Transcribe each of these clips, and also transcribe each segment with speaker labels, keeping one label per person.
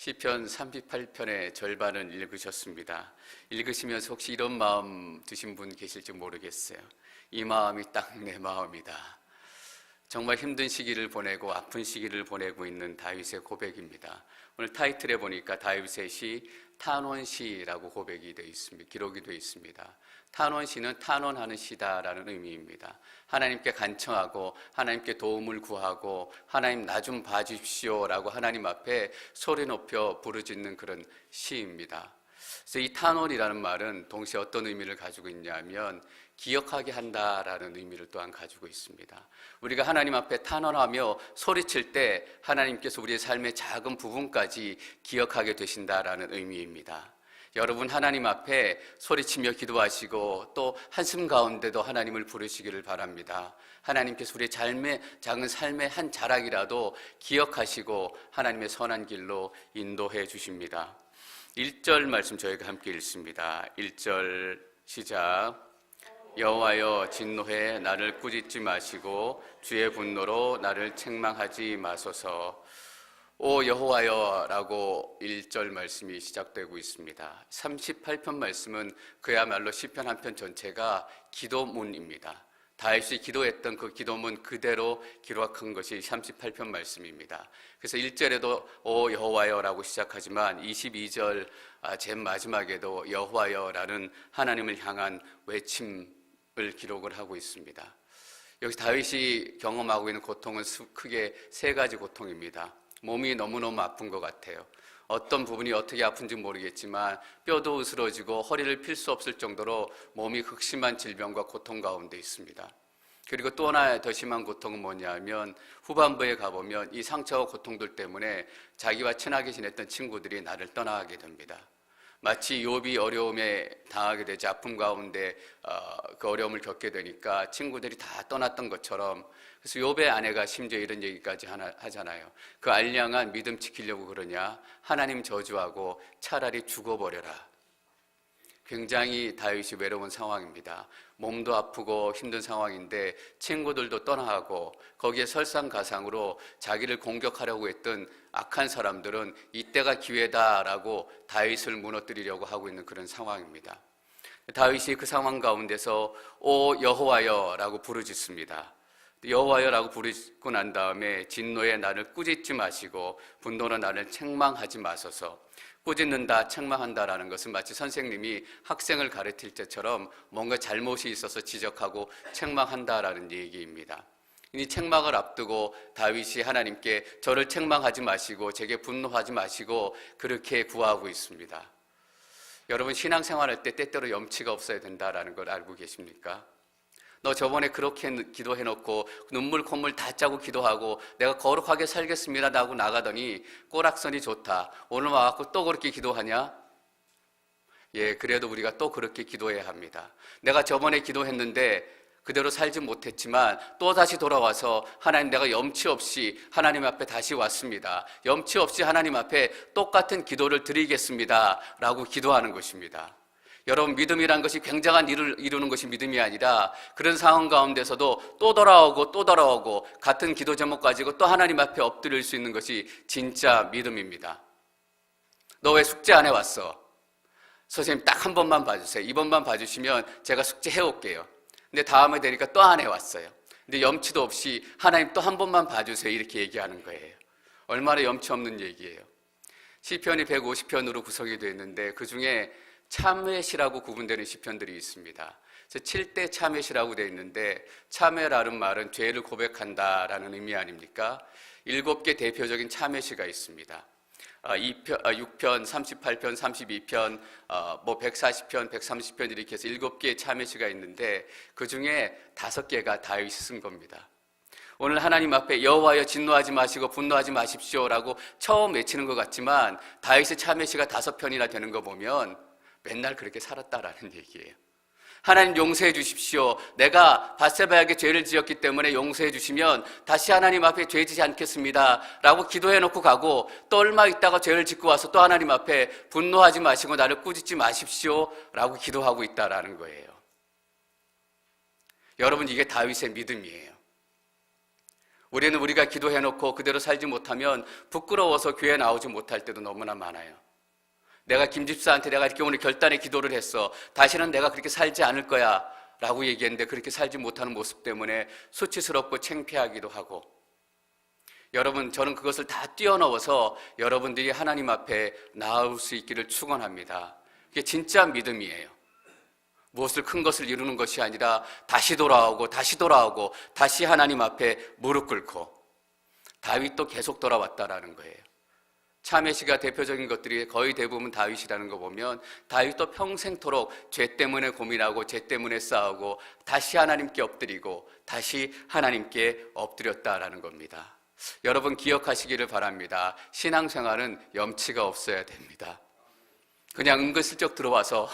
Speaker 1: 시편 38편의 절반은 읽으셨습니다. 읽으시면서 혹시 이런 마음 드신 분 계실지 모르겠어요. 이 마음이 딱 내 마음이다. 정말 힘든 시기를 보내고 아픈 시기를 보내고 있는 다윗의 고백입니다. 오늘 타이틀에 보니까 다윗의 시 탄원시라고 고백이 되어 있습니다. 기록이 되어 있습니다. 탄원시는 탄원하는 시다라는 의미입니다. 하나님께 간청하고 하나님께 도움을 구하고 하나님 나 좀 봐주십시오라고 하나님 앞에 소리 높여 부르짖는 그런 시입니다. 그래서 이 탄원이라는 말은 동시에 어떤 의미를 가지고 있냐면 기억하게 한다라는 의미를 또한 가지고 있습니다. 우리가 하나님 앞에 탄원하며 소리칠 때 하나님께서 우리의 삶의 작은 부분까지 기억하게 되신다라는 의미입니다. 여러분 하나님 앞에 소리치며 기도하시고 또 한숨 가운데도 하나님을 부르시기를 바랍니다. 하나님께서 우리의 작은 삶의 한 자락이라도 기억하시고 하나님의 선한 길로 인도해 주십니다. 1절 말씀 저희가 함께 읽습니다. 1절 시작. 여호와여 진노해 나를 꾸짖지 마시고 주의 분노로 나를 책망하지 마소서. 오 여호와여 라고 1절 말씀이 시작되고 있습니다. 38편 말씀은 그야말로 시편 한 편 전체가 기도문입니다. 다윗이 기도했던 그 기도문 그대로 기록한 것이 38편 말씀입니다. 그래서 1절에도 오 여호와여 라고 시작하지만 22절 제일 마지막에도 여호와여 라는 하나님을 향한 외침을 기록을 하고 있습니다. 여기서 다윗이 경험하고 있는 고통은 크게 세 가지 고통입니다. 몸이 너무너무 아픈 것 같아요. 어떤 부분이 어떻게 아픈지 모르겠지만 뼈도 으스러지고 허리를 필 수 없을 정도로 몸이 극심한 질병과 고통 가운데 있습니다. 그리고 또 하나 더 심한 고통은 뭐냐면 후반부에 가보면 이 상처와 고통들 때문에 자기와 친하게 지냈던 친구들이 나를 떠나게 됩니다. 마치 욥이 어려움에 당하게 되지 아픔 가운데 그 어려움을 겪게 되니까 친구들이 다 떠났던 것처럼 그래서 욥의 아내가 심지어 이런 얘기까지 하잖아요. 그 알량한 믿음 지키려고 그러냐? 하나님 저주하고 차라리 죽어버려라. 굉장히 다윗이 외로운 상황입니다. 몸도 아프고 힘든 상황인데 친구들도 떠나가고 거기에 설상가상으로 자기를 공격하려고 했던 악한 사람들은 이때가 기회다라고 다윗을 무너뜨리려고 하고 있는 그런 상황입니다. 다윗이 그 상황 가운데서 오 여호와여 라고 부르짖습니다. 여호와여 라고 부르짖고 난 다음에 진노에 나를 꾸짖지 마시고 분노로 나를 책망하지 마소서. 꾸짖는다, 책망한다라는 것은 마치 선생님이 학생을 가르칠 때처럼 뭔가 잘못이 있어서 지적하고 책망한다라는 얘기입니다. 이 책망을 앞두고 다윗이 하나님께 저를 책망하지 마시고 제게 분노하지 마시고 그렇게 구하고 있습니다. 여러분 신앙생활할 때 때때로 염치가 없어야 된다라는 걸 알고 계십니까? 너 저번에 그렇게 기도해놓고 눈물 콧물 다 짜고 기도하고 내가 거룩하게 살겠습니다 하고 나가더니 꼬락선이 좋다. 오늘 와갖고 또 그렇게 기도하냐? 예, 그래도 우리가 또 그렇게 기도해야 합니다. 내가 저번에 기도했는데 그대로 살지 못했지만 또 다시 돌아와서 하나님 내가 염치 없이 하나님 앞에 다시 왔습니다. 염치 없이 하나님 앞에 똑같은 기도를 드리겠습니다 라고 기도하는 것입니다. 여러분 믿음이란 것이 굉장한 일을 이루는 것이 믿음이 아니라 그런 상황 가운데서도 또 돌아오고 같은 기도 제목 가지고 또 하나님 앞에 엎드릴 수 있는 것이 진짜 믿음입니다. 너 왜 숙제 안 해왔어? 선생님 딱 한 번만 봐주세요. 이번만 봐주시면 제가 숙제 해올게요. 근데 다음에 되니까 또 안 해왔어요. 근데 염치도 없이 하나님 또 한 번만 봐주세요 이렇게 얘기하는 거예요. 얼마나 염치 없는 얘기예요. 시편이 150편으로 구성이 되어 있는데 그중에 참회시라고 구분되는 시편들이 있습니다. 7대 참회시라고 되어 있는데 참회라는 말은 죄를 고백한다라는 의미 아닙니까? 7개 대표적인 참회시가 있습니다. 6편, 38편, 32편, 140편, 130편 이렇게 해서 7개의 참회시가 있는데 그중에 5개가 다윗이 쓴 겁니다. 오늘 하나님 앞에 여호와여 진노하지 마시고 분노하지 마십시오라고 처음 외치는 것 같지만 다윗의 참회시가 5편이나 되는 거 보면 맨날 그렇게 살았다라는 얘기예요. 하나님 용서해 주십시오. 내가 밧세바에게 죄를 지었기 때문에 용서해 주시면 다시 하나님 앞에 죄 지지 않겠습니다 라고 기도해 놓고 가고 또 얼마 있다가 죄를 짓고 와서 또 하나님 앞에 분노하지 마시고 나를 꾸짖지 마십시오 라고 기도하고 있다라는 거예요. 여러분 이게 다윗의 믿음이에요. 우리는 우리가 기도해놓고 그대로 살지 못하면 부끄러워서 교회 나오지 못할 때도 너무나 많아요. 내가 김 집사한테 내가 이렇게 오늘 결단의 기도를 했어. 다시는 내가 그렇게 살지 않을 거야 라고 얘기했는데 그렇게 살지 못하는 모습 때문에 수치스럽고 창피하기도 하고, 여러분, 저는 그것을 다 뛰어넘어서 여러분들이 하나님 앞에 나아올 수 있기를 축원합니다. 그게 진짜 믿음이에요. 무엇을 큰 것을 이루는 것이 아니라 다시 돌아오고 다시 하나님 앞에 무릎 꿇고, 다윗도 계속 돌아왔다라는 거예요. 참회시가 대표적인 것들이 거의 대부분 다윗이라는 거 보면 다윗도 평생토록 죄 때문에 고민하고 죄 때문에 싸우고 다시 하나님께 엎드리고 다시 하나님께 엎드렸다라는 겁니다. 여러분 기억하시기를 바랍니다. 신앙생활은 염치가 없어야 됩니다. 그냥 은근슬쩍 들어와서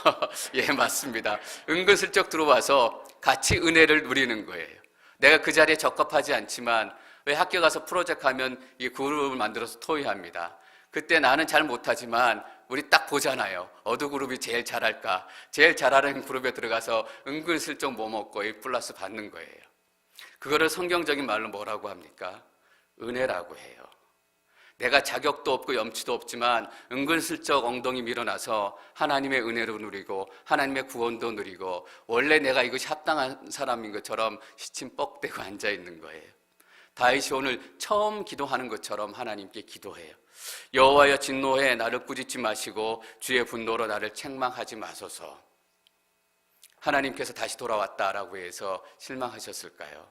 Speaker 1: 예, 맞습니다. 은근슬쩍 들어와서 같이 은혜를 누리는 거예요. 내가 그 자리에 적합하지 않지만 왜 학교 가서 프로젝트 하면 이 그룹을 만들어서 토의합니다. 그때 나는 잘 못하지만 우리 딱 보잖아요. 어느 그룹이 제일 잘할까? 제일 잘하는 그룹에 들어가서 은근슬쩍 뭐 먹고 A+ 받는 거예요. 그거를 성경적인 말로 뭐라고 합니까? 은혜라고 해요. 내가 자격도 없고 염치도 없지만 은근슬쩍 엉덩이 밀어놔서 하나님의 은혜로 누리고 하나님의 구원도 누리고 원래 내가 이것이 합당한 사람인 것처럼 시침 뻑대고 앉아있는 거예요. 다윗이 오늘 처음 기도하는 것처럼 하나님께 기도해요. 여호와여 진노해 나를 꾸짖지 마시고 주의 분노로 나를 책망하지 마소서. 하나님께서 다시 돌아왔다라고 해서 실망하셨을까요?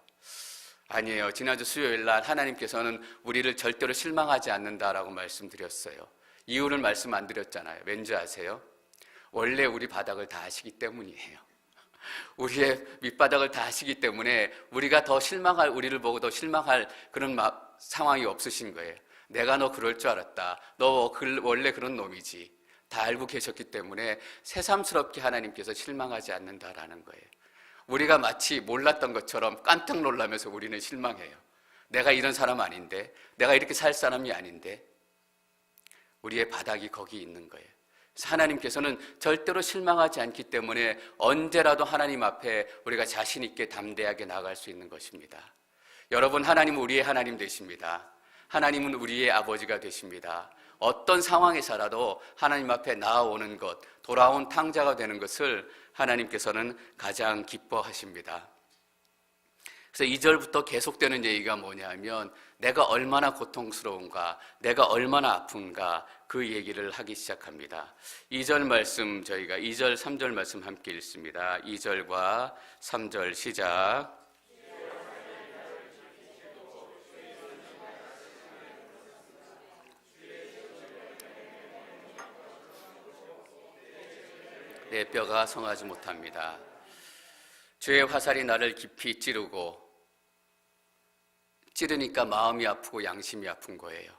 Speaker 1: 아니에요. 지난주 수요일 날 하나님께서는 우리를 절대로 실망하지 않는다라고 말씀드렸어요. 이유를 말씀 안 드렸잖아요. 왠지 아세요? 원래 우리 바닥을 다 아시기 때문이에요. 우리의 밑바닥을 다 아시기 때문에 우리가 더 실망할, 우리를 보고 더 실망할 그런 상황이 없으신 거예요. 내가 너 그럴 줄 알았다. 너 원래 그런 놈이지. 다 알고 계셨기 때문에 새삼스럽게 하나님께서 실망하지 않는다라는 거예요. 우리가 마치 몰랐던 것처럼 깜짝 놀라면서 우리는 실망해요. 내가 이런 사람 아닌데, 내가 이렇게 살 사람이 아닌데. 우리의 바닥이 거기 있는 거예요. 하나님께서는 절대로 실망하지 않기 때문에 언제라도 하나님 앞에 우리가 자신 있게 담대하게 나아갈 수 있는 것입니다. 여러분, 하나님은 우리의 하나님 되십니다. 하나님은 우리의 아버지가 되십니다. 어떤 상황에서라도 하나님 앞에 나아오는 것, 돌아온 탕자가 되는 것을 하나님께서는 가장 기뻐하십니다. 그래서 2절부터 계속되는 얘기가 뭐냐 하면 내가 얼마나 고통스러운가, 내가 얼마나 아픈가 그 얘기를 하기 시작합니다. 2절 말씀 저희가 2절, 3절 말씀 함께 읽습니다. 2절과 3절 시작. 내 뼈가 성하지 못합니다. 죄의 화살이 나를 깊이 찌르니까 마음이 아프고 양심이 아픈 거예요.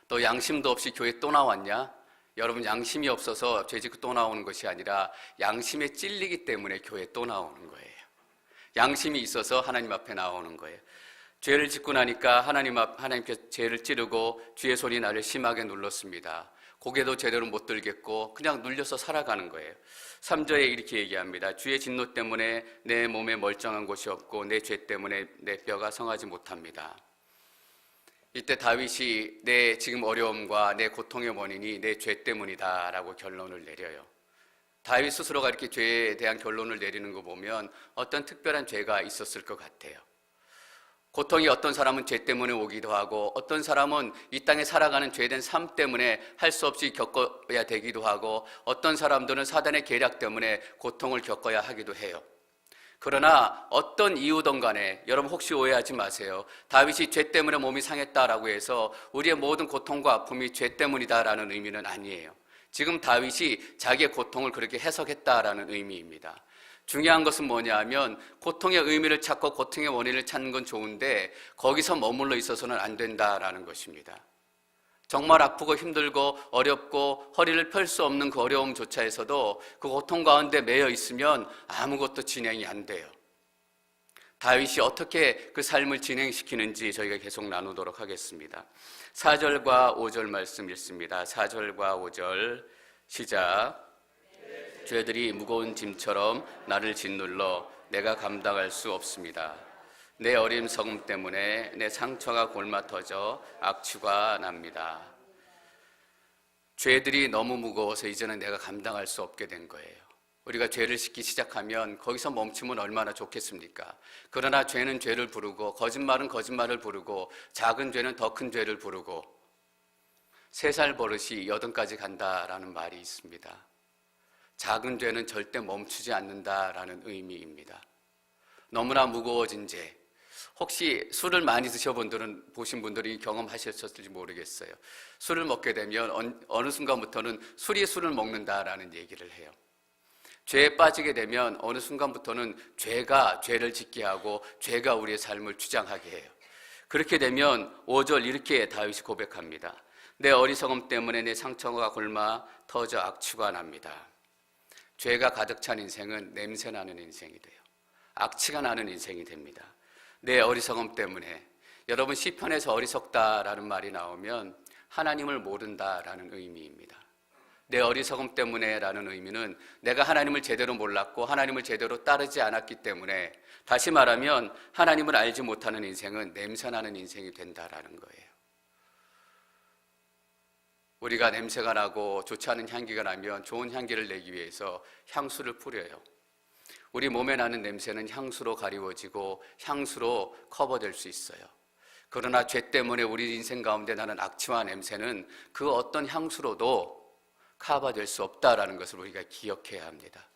Speaker 1: 너 양심도 없이 교회 또 나왔냐? 여러분, 양심이 없어서 죄 짓고 또 나오는 것이 아니라 양심에 찔리기 때문에 교회 또 나오는 거예요. 양심이 있어서 하나님 앞에 나오는 거예요. 죄를 짓고 나니까 하나님께서 죄를 찌르고 주의 손이 나를 심하게 눌렀습니다. 고개도 제대로 못 들겠고 그냥 눌려서 살아가는 거예요. 3절에 이렇게 얘기합니다. 주의 진노 때문에 내 몸에 멀쩡한 곳이 없고 내 죄 때문에 내 뼈가 성하지 못합니다. 이때 다윗이 내 지금 어려움과 내 고통의 원인이 내 죄 때문이다 라고 결론을 내려요. 다윗 스스로가 이렇게 죄에 대한 결론을 내리는 거 보면 어떤 특별한 죄가 있었을 것 같아요. 고통이 어떤 사람은 죄 때문에 오기도 하고 어떤 사람은 이 땅에 살아가는 죄된 삶 때문에 할 수 없이 겪어야 되기도 하고 어떤 사람들은 사단의 계략 때문에 고통을 겪어야 하기도 해요. 그러나 어떤 이유든 간에 여러분 혹시 오해하지 마세요. 다윗이 죄 때문에 몸이 상했다라고 해서 우리의 모든 고통과 아픔이 죄 때문이다라는 의미는 아니에요. 지금 다윗이 자기의 고통을 그렇게 해석했다라는 의미입니다. 중요한 것은 뭐냐 하면 고통의 의미를 찾고 고통의 원인을 찾는 건 좋은데 거기서 머물러 있어서는 안 된다라는 것입니다. 정말 아프고 힘들고 어렵고 허리를 펼 수 없는 그 어려움조차에서도 그 고통 가운데 매여 있으면 아무것도 진행이 안 돼요. 다윗이 어떻게 그 삶을 진행시키는지 저희가 계속 나누도록 하겠습니다. 4절과 5절 말씀 읽습니다. 4절과 5절 시작. 죄들이 무거운 짐처럼 나를 짓눌러 내가 감당할 수 없습니다. 내 어림석음 때문에 내 상처가 골마 터져 악취가 납니다. 죄들이 너무 무거워서 이제는 내가 감당할 수 없게 된 거예요. 우리가 죄를 짓기 시작하면 거기서 멈추면 얼마나 좋겠습니까? 그러나 죄는 죄를 부르고 거짓말은 거짓말을 부르고 작은 죄는 더 큰 죄를 부르고 3살 버릇이 8까지 간다라는 말이 있습니다. 작은 죄는 절대 멈추지 않는다라는 의미입니다. 너무나 무거워진 죄. 혹시 술을 많이 보신 분들이 경험하셨을지 모르겠어요. 술을 먹게 되면 어느 순간부터는 술이 술을 먹는다라는 얘기를 해요. 죄에 빠지게 되면 어느 순간부터는 죄가 죄를 짓게 하고 죄가 우리의 삶을 주장하게 해요. 그렇게 되면 5절 이렇게 다윗이 고백합니다. 내 어리석음 때문에 내 상처가 골마 터져 악취가 납니다. 죄가 가득 찬 인생은 냄새나는 인생이 돼요. 악취가 나는 인생이 됩니다. 내 어리석음 때문에. 여러분, 시편에서 어리석다라는 말이 나오면 하나님을 모른다라는 의미입니다. 내 어리석음 때문에 라는 의미는 내가 하나님을 제대로 몰랐고 하나님을 제대로 따르지 않았기 때문에, 다시 말하면 하나님을 알지 못하는 인생은 냄새나는 인생이 된다라는 거예요. 우리가 냄새가 나고 좋지 않은 향기가 나면 좋은 향기를 내기 위해서 향수를 뿌려요. 우리 몸에 나는 냄새는 향수로 가리워지고 향수로 커버될 수 있어요. 그러나 죄 때문에 우리 인생 가운데 나는 악취와 냄새는 그 어떤 향수로도 커버될 수 없다라는 것을 우리가 기억해야 합니다.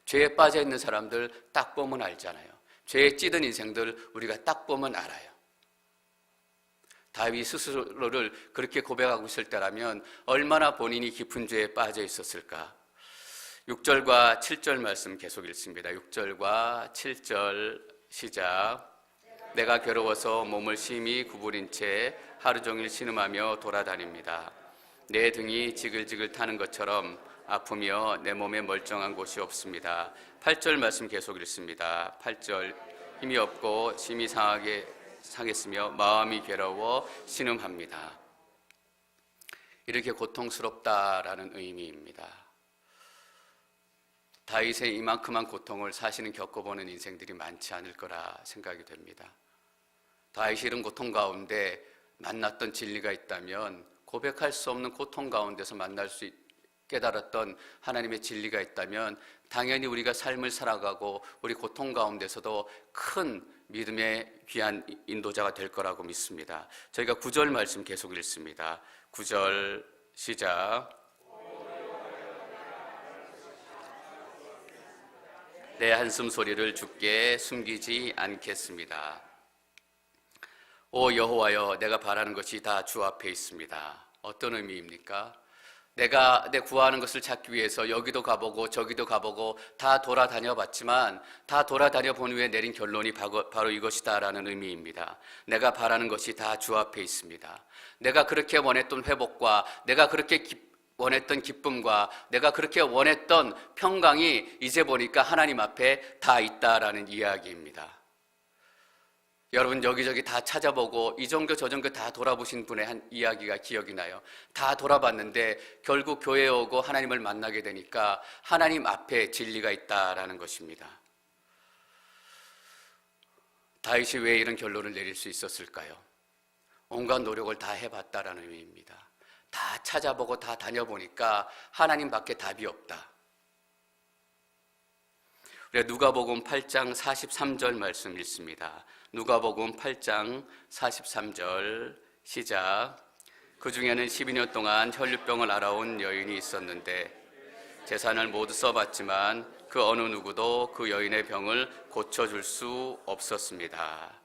Speaker 1: 죄에 빠져 있는 사람들 딱 보면 알잖아요. 죄에 찌든 인생들 우리가 딱 보면 알아요. 다윗 스스로를 그렇게 고백하고 있을 때라면 얼마나 본인이 깊은 죄에 빠져 있었을까. 6절과 7절 말씀 계속 읽습니다. 6절과 7절 시작. 내가 괴로워서 몸을 심히 구부린 채 하루 종일 신음하며 돌아다닙니다. 내 등이 지글지글 타는 것처럼 아프며 내 몸에 멀쩡한 곳이 없습니다. 8절 말씀 계속 읽습니다. 8절 힘이 없고 심히 상했으며 마음이 괴로워 신음합니다. 이렇게 고통스럽다라는 의미입니다. 다윗의 이만큼한 고통을 사실은 겪어보는 인생들이 많지 않을 거라 생각이 됩니다. 다윗이 이런 고통 가운데 만났던 진리가 있다면, 고백할 수 없는 고통 가운데서 깨달았던 하나님의 진리가 있다면 당연히 우리가 삶을 살아가고 우리 고통 가운데서도 큰 믿음의 귀한 인도자가 될 거라고 믿습니다. 저희가 9절 말씀 계속 읽습니다. 9절 시작. 내 한숨 소리를 주께 숨기지 않겠습니다. 오 여호와여, 내가 바라는 것이 다 주 앞에 있습니다. 어떤 의미입니까? 내가 내 구하는 것을 찾기 위해서 여기도 가보고 저기도 가보고 다 돌아다녀 봤지만, 다 돌아다녀 본 후에 내린 결론이 바로 이것이다라는 의미입니다. 내가 바라는 것이 다 주 앞에 있습니다. 내가 그렇게 원했던 회복과 내가 그렇게 원했던 기쁨과 내가 그렇게 원했던 평강이 이제 보니까 하나님 앞에 다 있다라는 이야기입니다. 여러분, 여기저기 다 찾아보고 이정교 저정교 다 돌아보신 분의 한 이야기가 기억이 나요. 다 돌아봤는데 결국 교회에 오고 하나님을 만나게 되니까 하나님 앞에 진리가 있다라는 것입니다. 다윗이 왜 이런 결론을 내릴 수 있었을까요? 온갖 노력을 다 해봤다라는 의미입니다. 다 찾아보고 다 다녀보니까 하나님밖에 답이 없다. 우리가 누가복음 8장 43절 말씀 읽습니다. 누가복음 8장 43절 시작. 그 중에는 12년 동안 혈류병을 앓아온 여인이 있었는데 재산을 모두 써봤지만 그 어느 누구도 그 여인의 병을 고쳐줄 수 없었습니다.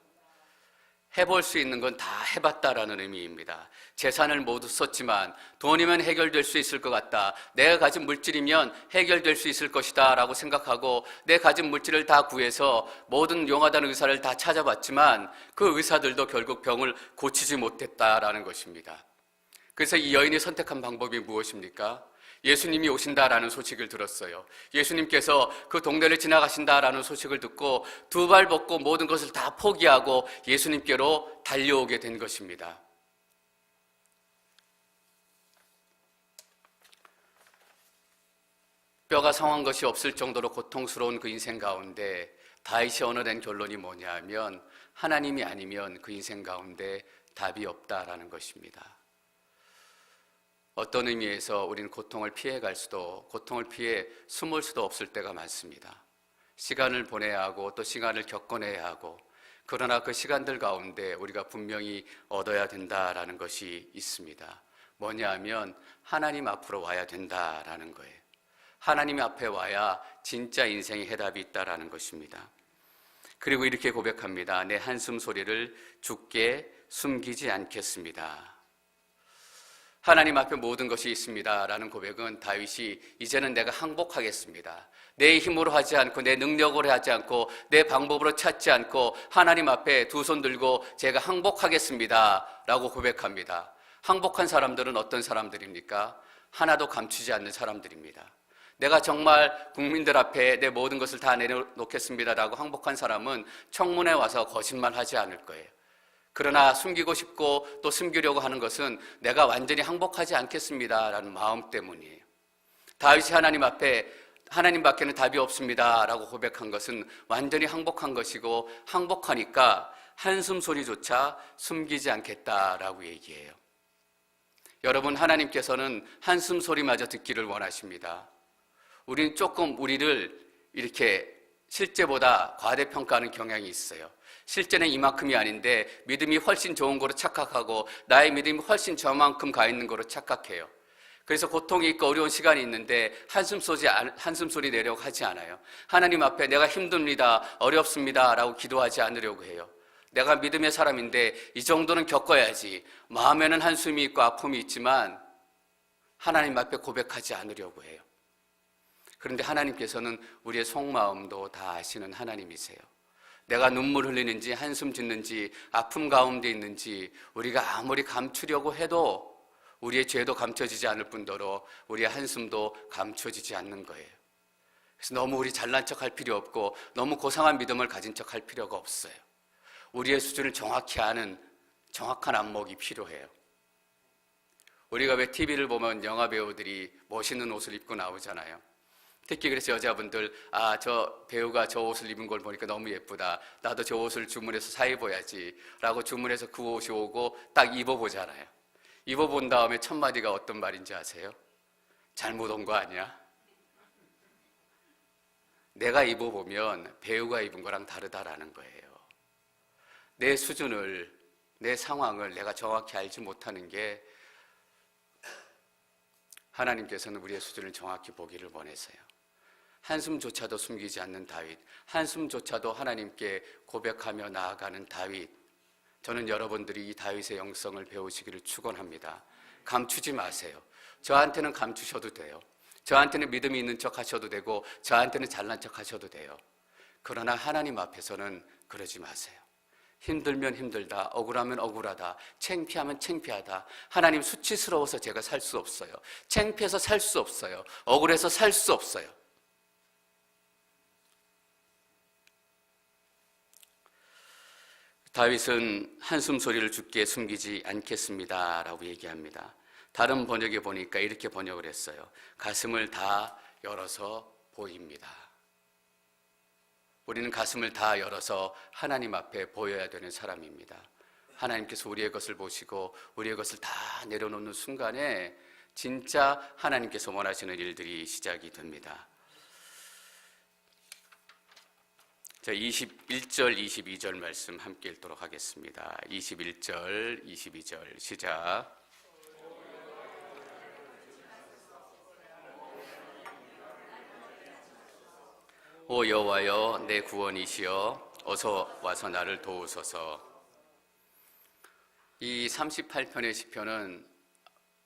Speaker 1: 해볼 수 있는 건 다 해봤다라는 의미입니다. 재산을 모두 썼지만 돈이면 해결될 수 있을 것 같다, 내가 가진 물질이면 해결될 수 있을 것이다 라고 생각하고 내 가진 물질을 다 구해서 모든 용하다는 의사를 다 찾아봤지만 그 의사들도 결국 병을 고치지 못했다라는 것입니다. 그래서 이 여인이 선택한 방법이 무엇입니까? 예수님이 오신다라는 소식을 들었어요. 예수님께서 그 동네를 지나가신다라는 소식을 듣고 두 발 벗고 모든 것을 다 포기하고 예수님께로 달려오게 된 것입니다. 뼈가 상한 것이 없을 정도로 고통스러운 그 인생 가운데 다윗이 얻어낸 결론이 뭐냐면 하나님이 아니면 그 인생 가운데 답이 없다라는 것입니다. 어떤 의미에서 우리는 고통을 피해갈 수도, 고통을 피해 숨을 수도 없을 때가 많습니다. 시간을 보내야 하고 또 시간을 겪어내야 하고, 그러나 그 시간들 가운데 우리가 분명히 얻어야 된다라는 것이 있습니다. 뭐냐 하면 하나님 앞으로 와야 된다라는 거예요. 하나님 앞에 와야 진짜 인생의 해답이 있다라는 것입니다. 그리고 이렇게 고백합니다. 내 한숨 소리를 주께 숨기지 않겠습니다. 하나님 앞에 모든 것이 있습니다 라는 고백은 다윗이 이제는 내가 항복하겠습니다, 내 힘으로 하지 않고 내 능력으로 하지 않고 내 방법으로 찾지 않고 하나님 앞에 두 손 들고 제가 항복하겠습니다 라고 고백합니다. 항복한 사람들은 어떤 사람들입니까? 하나도 감추지 않는 사람들입니다. 내가 정말 국민들 앞에 내 모든 것을 다 내려놓겠습니다 라고 항복한 사람은 청문회 와서 거짓말하지 않을 거예요. 그러나 숨기고 싶고 또 숨기려고 하는 것은 내가 완전히 항복하지 않겠습니다 라는 마음 때문이에요. 다윗이 하나님 앞에 하나님밖에는 답이 없습니다 라고 고백한 것은 완전히 항복한 것이고, 항복하니까 한숨 소리조차 숨기지 않겠다라고 얘기해요. 여러분, 하나님께서는 한숨 소리마저 듣기를 원하십니다. 우리는 조금 우리를 이렇게 실제보다 과대평가하는 경향이 있어요. 실제는 이만큼이 아닌데 믿음이 훨씬 좋은 거로 착각하고 나의 믿음이 훨씬 저만큼 가 있는 거로 착각해요. 그래서 고통이 있고 어려운 시간이 있는데 한숨 소리 내려고 하지 않아요. 하나님 앞에 내가 힘듭니다, 어렵습니다 라고 기도하지 않으려고 해요. 내가 믿음의 사람인데 이 정도는 겪어야지, 마음에는 한숨이 있고 아픔이 있지만 하나님 앞에 고백하지 않으려고 해요. 그런데 하나님께서는 우리의 속마음도 다 아시는 하나님이세요. 내가 눈물 흘리는지 한숨 짓는지 아픔 가운데 있는지 우리가 아무리 감추려고 해도 우리의 죄도 감춰지지 않을 뿐더러 우리의 한숨도 감춰지지 않는 거예요. 그래서 너무 우리 잘난 척할 필요 없고 너무 고상한 믿음을 가진 척할 필요가 없어요. 우리의 수준을 정확히 아는 정확한 안목이 필요해요. 우리가 왜 TV를 보면 영화 배우들이 멋있는 옷을 입고 나오잖아요. 특히 그래서 여자분들, 저 배우가 저 옷을 입은 걸 보니까 너무 예쁘다, 나도 저 옷을 주문해서 사 입어야지 라고 주문해서 그 옷이 오고 딱 입어보잖아요. 입어본 다음에 첫 마디가 어떤 말인지 아세요? 잘못 온 거 아니야? 내가 입어보면 배우가 입은 거랑 다르다라는 거예요. 내 수준을, 내 상황을 내가 정확히 알지 못하는 게, 하나님께서는 우리의 수준을 정확히 보기를 원해서요. 한숨조차도 숨기지 않는 다윗, 한숨조차도 하나님께 고백하며 나아가는 다윗. 저는 여러분들이 이 다윗의 영성을 배우시기를 축원합니다. 감추지 마세요. 저한테는 감추셔도 돼요. 저한테는 믿음이 있는 척 하셔도 되고 저한테는 잘난 척 하셔도 돼요. 그러나 하나님 앞에서는 그러지 마세요. 힘들면 힘들다, 억울하면 억울하다, 창피하면 창피하다, 하나님 수치스러워서 제가 살 수 없어요, 창피해서 살 수 없어요, 억울해서 살 수 없어요. 다윗은 한숨 소리를 주께 숨기지 않겠습니다 라고 얘기합니다. 다른 번역에 보니까 이렇게 번역을 했어요. 가슴을 다 열어서 보입니다. 우리는 가슴을 다 열어서 하나님 앞에 보여야 되는 사람입니다. 하나님께서 우리의 것을 보시고 우리의 것을 다 내려놓는 순간에 진짜 하나님께서 원하시는 일들이 시작이 됩니다. 자, 21절, 22절 말씀 함께 읽도록 하겠습니다. 21절, 22절 시작. 오 여호와여, 내 구원이시여, 어서 와서 나를 도우소서. 이 38편의 시편은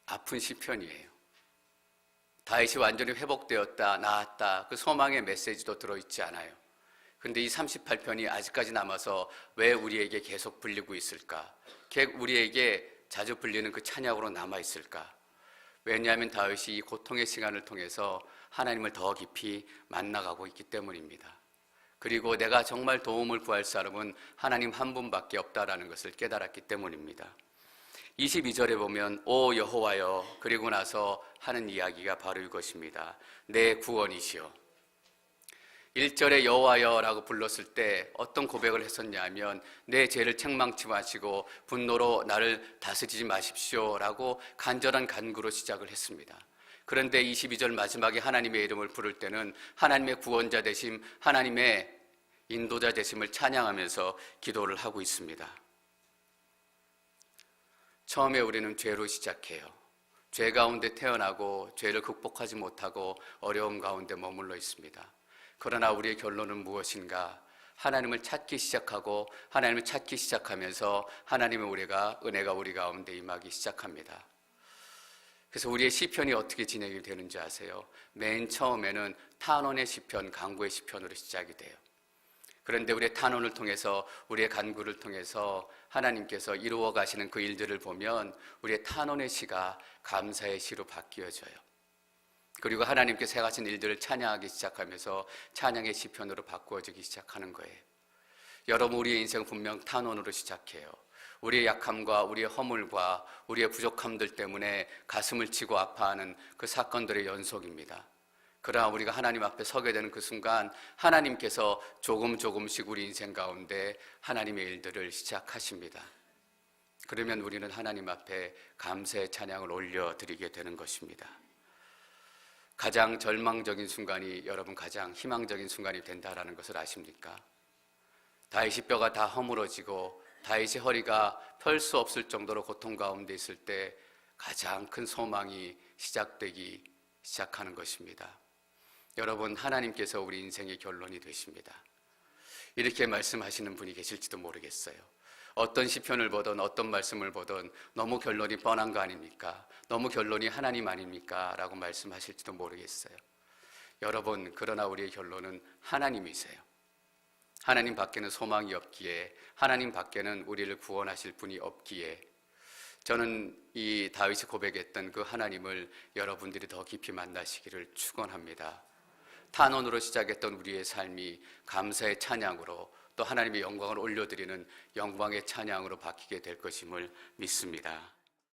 Speaker 1: 아픈 시편이에요. 다윗이 완전히 회복되었다, 나았다, 그 소망의 메시지도 들어있지 않아요. 그런데 이 38편이 아직까지 남아서 왜 우리에게 계속 불리고 있을까? 우리에게 자주 불리는 그 찬양으로 남아있을까? 왜냐하면 다윗이 이 고통의 시간을 통해서 하나님을 더 깊이 만나가고 있기 때문입니다. 그리고 내가 정말 도움을 구할 사람은 하나님 한 분밖에 없다라는 것을 깨달았기 때문입니다. 22절에 보면 오 여호와여, 그리고 나서 하는 이야기가 바로 이것입니다. 내 구원이시여. 1절에 여호와여라고 불렀을 때 어떤 고백을 했었냐면 내 죄를 책망치 마시고 분노로 나를 다스리지 마십시오라고 간절한 간구로 시작을 했습니다. 그런데 22절 마지막에 하나님의 이름을 부를 때는 하나님의 구원자 되심, 하나님의 인도자 되심을 찬양하면서 기도를 하고 있습니다. 처음에 우리는 죄로 시작해요. 죄 가운데 태어나고 죄를 극복하지 못하고 어려움 가운데 머물러 있습니다. 그러나 우리의 결론은 무엇인가? 하나님을 찾기 시작하고 하나님을 찾기 시작하면서 하나님의 은혜가 우리 가운데 임하기 시작합니다. 그래서 우리의 시편이 어떻게 진행이 되는지 아세요? 맨 처음에는 탄원의 시편, 간구의 시편으로 시작이 돼요. 그런데 우리의 탄원을 통해서, 우리의 간구를 통해서 하나님께서 이루어 가시는 그 일들을 보면 우리의 탄원의 시가 감사의 시로 바뀌어져요. 그리고 하나님께서 행하신 일들을 찬양하기 시작하면서 찬양의 시편으로 바꾸어지기 시작하는 거예요. 여러분, 우리의 인생 분명 탄원으로 시작해요. 우리의 약함과 우리의 허물과 우리의 부족함들 때문에 가슴을 치고 아파하는 그 사건들의 연속입니다. 그러나 우리가 하나님 앞에 서게 되는 그 순간 하나님께서 조금씩 우리 인생 가운데 하나님의 일들을 시작하십니다. 그러면 우리는 하나님 앞에 감사의 찬양을 올려드리게 되는 것입니다. 가장 절망적인 순간이 여러분 가장 희망적인 순간이 된다라는 것을 아십니까? 다윗이 뼈가 다 허물어지고 다윗의 허리가 펼 수 없을 정도로 고통 가운데 있을 때 가장 큰 소망이 시작되기 시작하는 것입니다. 여러분, 하나님께서 우리 인생의 결론이 되십니다. 이렇게 말씀하시는 분이 계실지도 모르겠어요. 어떤 시편을 보든 어떤 말씀을 보든 너무 결론이 뻔한 거 아닙니까? 너무 결론이 하나님 아닙니까? 라고 말씀하실지도 모르겠어요. 여러분, 그러나 우리의 결론은 하나님이세요. 하나님 밖에는 소망이 없기에, 하나님 밖에는 우리를 구원하실 분이 없기에 저는 이 다윗이 고백했던 그 하나님을 여러분들이 더 깊이 만나시기를 축원합니다. 탄원으로 시작했던 우리의 삶이 감사의 찬양으로 또 하나님의 영광을 올려드리는 영광의 찬양으로 바뀌게 될 것임을 믿습니다.